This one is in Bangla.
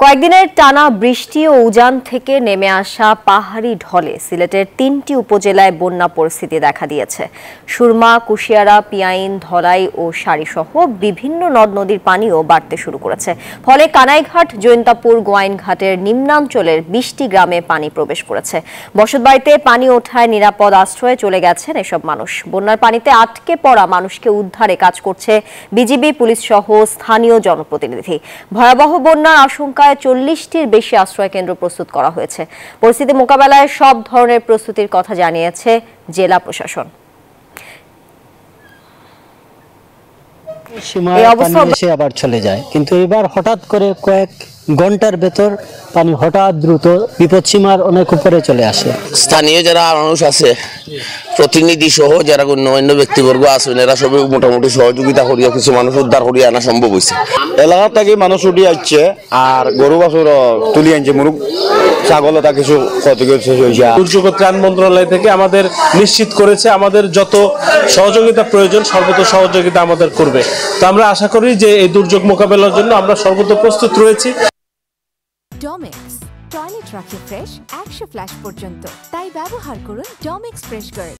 কয়েকদিনের টানা বৃষ্টি ও উজান থেকে নেমে আসা পাহাড়ি ঢলে সিলেটের ৩টি উপজেলায় বন্যা পরিস্থিতি দেখা দিয়েছে। সুরমা, কুশিয়ারা, পিয়াইন, ধলাই ও সারিসহ বিভিন্ন নদ নদীর পানিও বাড়তে শুরু করেছে। ফলে কানাইঘাট, জৈন্তাপুর, গোয়াইনঘাটের নিম্নাঞ্চলের ২০টি গ্রামে পানি প্রবেশ করেছে। বসতবাড়িতে পানি ওঠায় নিরাপদ আশ্রয়ে চলে গেছেন এসব মানুষ। বন্যার পানিতে আটকে পড়া মানুষকে উদ্ধারে কাজ করছে বিজিবি, পুলিশ সহ স্থানীয় জনপ্রতিনিধি। ভয়াবহ বন্যার আশঙ্কায় ৪০টির বেশি আশ্রয় কেন্দ্র প্রস্তুত করা হয়েছে। পরিস্থিতি মোকাবেলায় সব ধরনের প্রস্তুতির কথা জানিয়েছে জেলা প্রশাসন। এসে আবার চলে যায়, কিন্তু এবার হঠাৎ করে কয়েক ঘন্টার ভেতর পানি হঠাৎ দ্রুত বিপদসীমার অনেক উপরে চলে আসে। স্থানীয় যারা মানুষ আছে, প্রতিনিধি সহ যারা গণ্যমান্য ব্যক্তিবর্গ আছেন, এরা সবাই মোটামুটি সহযোগিতা করিয়া কিছু মানুষ উদ্ধার করিয়া আনা সম্ভব হয়েছে। এলাকা থেকে মানুষ উঠে আসছে, আর গরু বাছুর তুলি আনছে, মুরগ ছাগল তা কিছু ক্ষতিগ্রস্ত হয়েছে। দুর্যোগ ত্রাণ মন্ত্রণালয় থেকে আমাদের নিশ্চিত করেছে আমাদের যত সহযোগিতা প্রয়োজন সর্বত সহযোগিতা আমাদের করবে। তো আমরা আশা করি যে এই দুর্যোগ মোকাবেলার জন্য আমরা সর্বত প্রস্তুত রয়েছি। ডমেক্স টয়লেট রাখে ফ্রেশ ১০০ ফ্ল্যাশ পর্যন্ত, তাই ব্যবহার করুন ডমেক্স ফ্রেশ গার্ড।